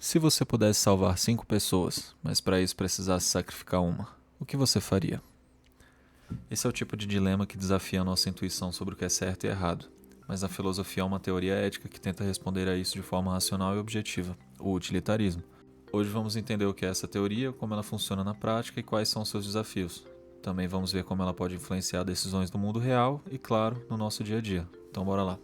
Se você pudesse salvar 5 pessoas, mas para isso precisasse sacrificar uma, o que você faria? Esse é o tipo de dilema que desafia a nossa intuição sobre o que é certo e errado, mas a filosofia é uma teoria ética que tenta responder a isso de forma racional e objetiva, o utilitarismo. Hoje vamos entender o que é essa teoria, como ela funciona na prática e quais são seus desafios. Também vamos ver como ela pode influenciar decisões do mundo real e, claro, no nosso dia a dia. Então bora lá.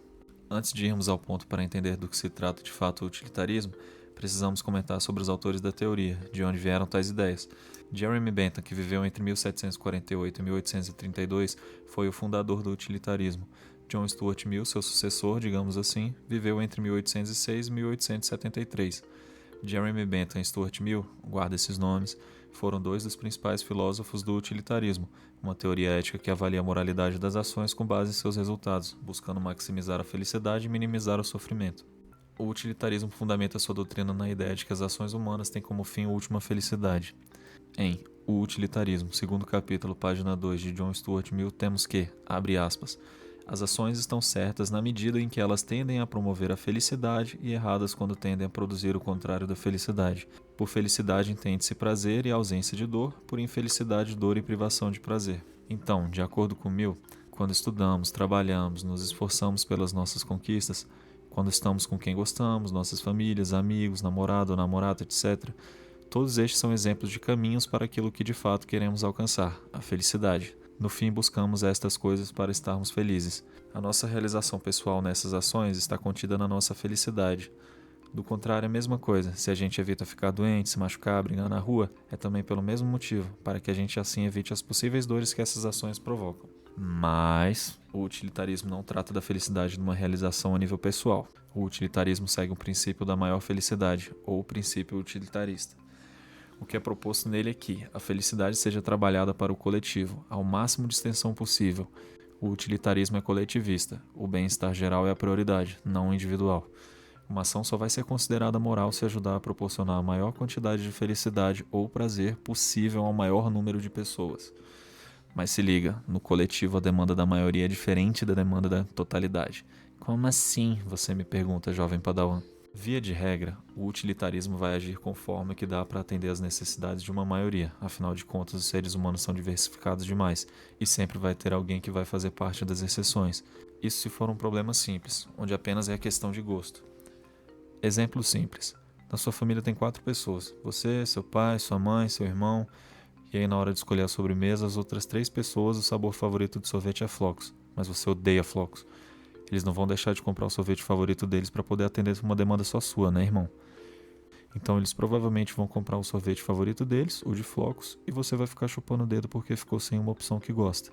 Antes de irmos ao ponto para entender do que se trata de fato o utilitarismo, precisamos comentar sobre os autores da teoria, de onde vieram tais ideias. Jeremy Bentham, que viveu entre 1748 e 1832, foi o fundador do utilitarismo. John Stuart Mill, seu sucessor, digamos assim, viveu entre 1806 e 1873. Jeremy Bentham e Stuart Mill, guarda esses nomes, foram dois dos principais filósofos do utilitarismo, uma teoria ética que avalia a moralidade das ações com base em seus resultados, buscando maximizar a felicidade e minimizar o sofrimento. O utilitarismo fundamenta sua doutrina na ideia de que as ações humanas têm como fim última felicidade. Em O Utilitarismo, segundo capítulo, página 2 de John Stuart Mill, temos que, abre aspas, as ações estão certas na medida em que elas tendem a promover a felicidade e erradas quando tendem a produzir o contrário da felicidade. Por felicidade entende-se prazer e ausência de dor, por infelicidade, dor e privação de prazer. Então, de acordo com Mill, quando estudamos, trabalhamos, nos esforçamos pelas nossas conquistas, quando estamos com quem gostamos, nossas famílias, amigos, namorado ou namorada, etc., todos estes são exemplos de caminhos para aquilo que de fato queremos alcançar, a felicidade. No fim, buscamos estas coisas para estarmos felizes. A nossa realização pessoal nessas ações está contida na nossa felicidade. Do contrário, é a mesma coisa. Se a gente evita ficar doente, se machucar, brigar na rua, é também pelo mesmo motivo, para que a gente assim evite as possíveis dores que essas ações provocam. Mas o utilitarismo não trata da felicidade numa realização a nível pessoal. O utilitarismo segue o princípio da maior felicidade, ou o princípio utilitarista. O que é proposto nele é que a felicidade seja trabalhada para o coletivo, ao máximo de extensão possível. O utilitarismo é coletivista, o bem-estar geral é a prioridade, não individual. Uma ação só vai ser considerada moral se ajudar a proporcionar a maior quantidade de felicidade ou prazer possível ao maior número de pessoas. Mas se liga, no coletivo a demanda da maioria é diferente da demanda da totalidade. Como assim? Você me pergunta, jovem padawan. Via de regra, o utilitarismo vai agir conforme que dá para atender às necessidades de uma maioria, afinal de contas os seres humanos são diversificados demais, e sempre vai ter alguém que vai fazer parte das exceções. Isso se for um problema simples, onde apenas é questão de gosto. Exemplo simples. Na sua família tem 4 pessoas, você, seu pai, sua mãe, seu irmão, e aí na hora de escolher a sobremesa, as outras 3 pessoas, o sabor favorito de sorvete é flocos, mas você odeia flocos. Eles não vão deixar de comprar o sorvete favorito deles para poder atender uma demanda só sua, né, irmão? Então eles provavelmente vão comprar o sorvete favorito deles, o de flocos, e você vai ficar chupando o dedo porque ficou sem uma opção que gosta.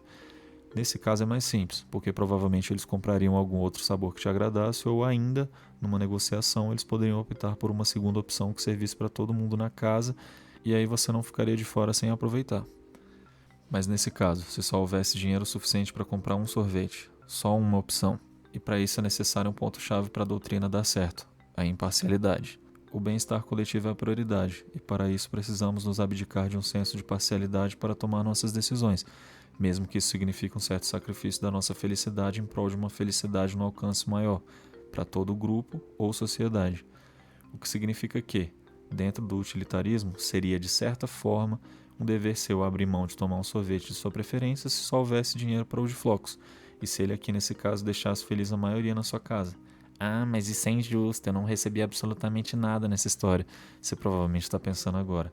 Nesse caso é mais simples, porque provavelmente eles comprariam algum outro sabor que te agradasse ou ainda, numa negociação, eles poderiam optar por uma segunda opção que servisse para todo mundo na casa e aí você não ficaria de fora sem aproveitar. Mas nesse caso, se só houvesse dinheiro suficiente para comprar um sorvete, só uma opção, e para isso é necessário um ponto-chave para a doutrina dar certo, a imparcialidade. O bem-estar coletivo é a prioridade, e para isso precisamos nos abdicar de um senso de parcialidade para tomar nossas decisões, mesmo que isso signifique um certo sacrifício da nossa felicidade em prol de uma felicidade no alcance maior, para todo o grupo ou sociedade. O que significa que, dentro do utilitarismo, seria de certa forma um dever seu abrir mão de tomar um sorvete de sua preferência se só houvesse dinheiro para o de flocos, e se ele aqui nesse caso deixasse feliz a maioria na sua casa. Ah, mas isso é injusto, eu não recebi absolutamente nada nessa história. Você provavelmente está pensando agora.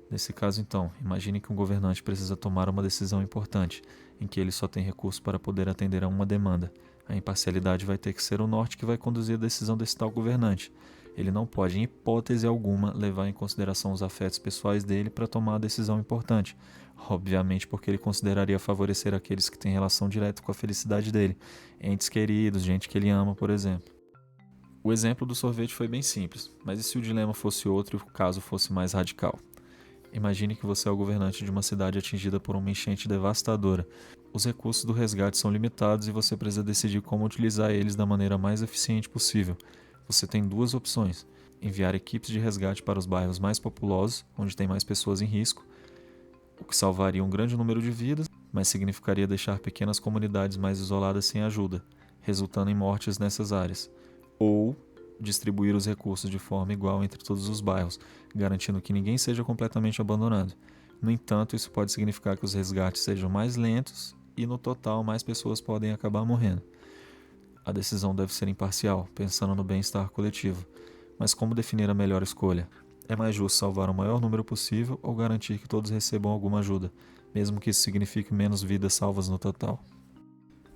Nesse caso então, imagine que um governante precisa tomar uma decisão importante, em que ele só tem recurso para poder atender a uma demanda. A imparcialidade vai ter que ser o norte que vai conduzir a decisão desse tal governante. Ele não pode, em hipótese alguma, levar em consideração os afetos pessoais dele para tomar a decisão importante. Obviamente porque ele consideraria favorecer aqueles que têm relação direta com a felicidade dele, entes queridos, gente que ele ama, por exemplo. O exemplo do sorvete foi bem simples, mas e se o dilema fosse outro e o caso fosse mais radical? Imagine que você é o governante de uma cidade atingida por uma enchente devastadora. Os recursos do resgate são limitados e você precisa decidir como utilizar eles da maneira mais eficiente possível. Você tem 2 opções: enviar equipes de resgate para os bairros mais populosos, onde tem mais pessoas em risco, o que salvaria um grande número de vidas, mas significaria deixar pequenas comunidades mais isoladas sem ajuda, resultando em mortes nessas áreas. Ou distribuir os recursos de forma igual entre todos os bairros, garantindo que ninguém seja completamente abandonado. No entanto, isso pode significar que os resgates sejam mais lentos e, no total, mais pessoas podem acabar morrendo. A decisão deve ser imparcial, pensando no bem-estar coletivo. Mas como definir a melhor escolha? É mais justo salvar o maior número possível ou garantir que todos recebam alguma ajuda, mesmo que isso signifique menos vidas salvas no total?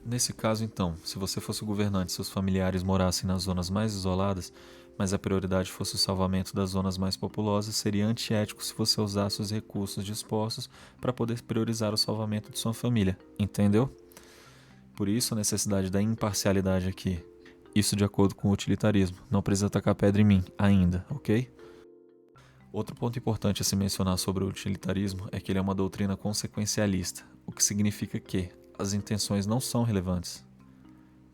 Nesse caso, então, se você fosse o governante e seus familiares morassem nas zonas mais isoladas, mas a prioridade fosse o salvamento das zonas mais populosas, seria antiético se você usasse os recursos dispostos para poder priorizar o salvamento de sua família, entendeu? Por isso a necessidade da imparcialidade aqui. Isso de acordo com o utilitarismo. Não precisa tacar pedra em mim, ainda, ok? Outro ponto importante a se mencionar sobre o utilitarismo é que ele é uma doutrina consequencialista, o que significa que as intenções não são relevantes.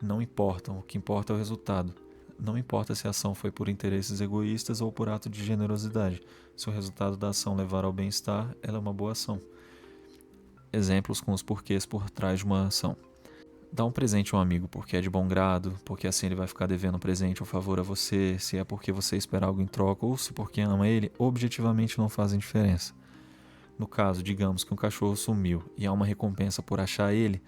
Não importam, o que importa é o resultado. Não importa se a ação foi por interesses egoístas ou por ato de generosidade. Se o resultado da ação levar ao bem-estar, ela é uma boa ação. Exemplos com os porquês por trás de uma ação. Dá um presente a um amigo porque é de bom grado, porque assim ele vai ficar devendo um presente ou favor a você, se é porque você espera algo em troca ou se porque ama ele, objetivamente não fazem diferença. No caso, digamos que um cachorro sumiu e há uma recompensa por achar ele,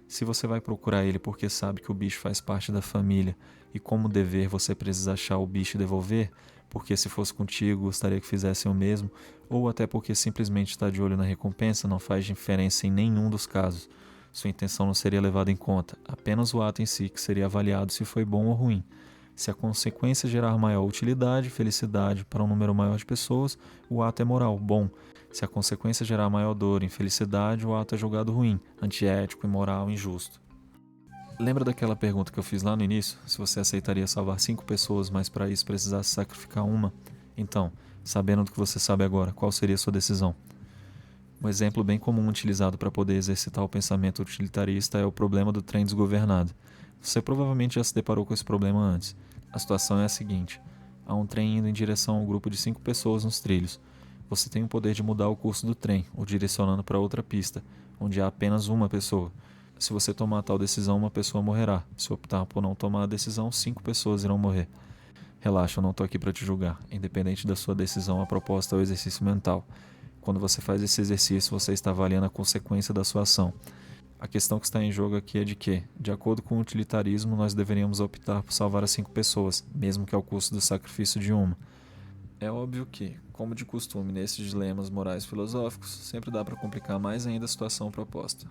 se você vai procurar ele porque sabe que o bicho faz parte da família e como dever você precisa achar o bicho e devolver, porque se fosse contigo gostaria que fizessem o mesmo, ou até porque simplesmente está de olho na recompensa, não faz diferença em nenhum dos casos. Sua intenção não seria levada em conta, apenas o ato em si que seria avaliado se foi bom ou ruim. Se a consequência gerar maior utilidade, felicidade para um número maior de pessoas, o ato é moral, bom. Se a consequência gerar maior dor e infelicidade, o ato é julgado ruim, antiético, imoral, injusto. Lembra daquela pergunta que eu fiz lá no início? Se você aceitaria salvar 5 pessoas, mas para isso precisasse sacrificar uma? Então, sabendo do que você sabe agora, qual seria a sua decisão? Um exemplo bem comum utilizado para poder exercitar o pensamento utilitarista é o problema do trem desgovernado. Você provavelmente já se deparou com esse problema antes. A situação é a seguinte: há um trem indo em direção a um grupo de 5 pessoas nos trilhos. Você tem o poder de mudar o curso do trem, o direcionando para outra pista, onde há apenas uma pessoa. Se você tomar tal decisão, uma pessoa morrerá. Se optar por não tomar a decisão, 5 pessoas irão morrer. Relaxa, eu não estou aqui para te julgar. Independente da sua decisão, a proposta é o exercício mental. Quando você faz esse exercício, você está avaliando a consequência da sua ação. A questão que está em jogo aqui é de que, de acordo com o utilitarismo, nós deveríamos optar por salvar as 5 pessoas, mesmo que ao custo do sacrifício de uma. É óbvio que, como de costume nesses dilemas morais filosóficos, sempre dá para complicar mais ainda a situação proposta.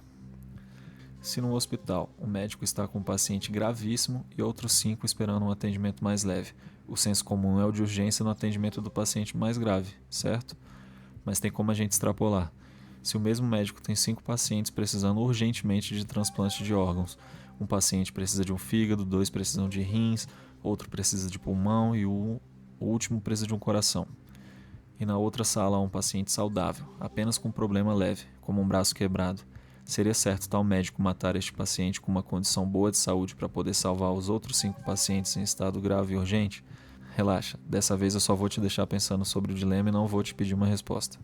Se no hospital o médico está com um paciente gravíssimo e outros 5 esperando um atendimento mais leve, o senso comum é o de urgência no atendimento do paciente mais grave, certo? Mas tem como a gente extrapolar. Se o mesmo médico tem 5 pacientes precisando urgentemente de transplante de órgãos, um paciente precisa de um fígado, 2 precisam de rins, outro precisa de pulmão e o último precisa de um coração. E na outra sala há um paciente saudável, apenas com um problema leve, como um braço quebrado. Seria certo tal médico matar este paciente com uma condição boa de saúde para poder salvar os outros 5 pacientes em estado grave e urgente? Relaxa, dessa vez eu só vou te deixar pensando sobre o dilema e não vou te pedir uma resposta.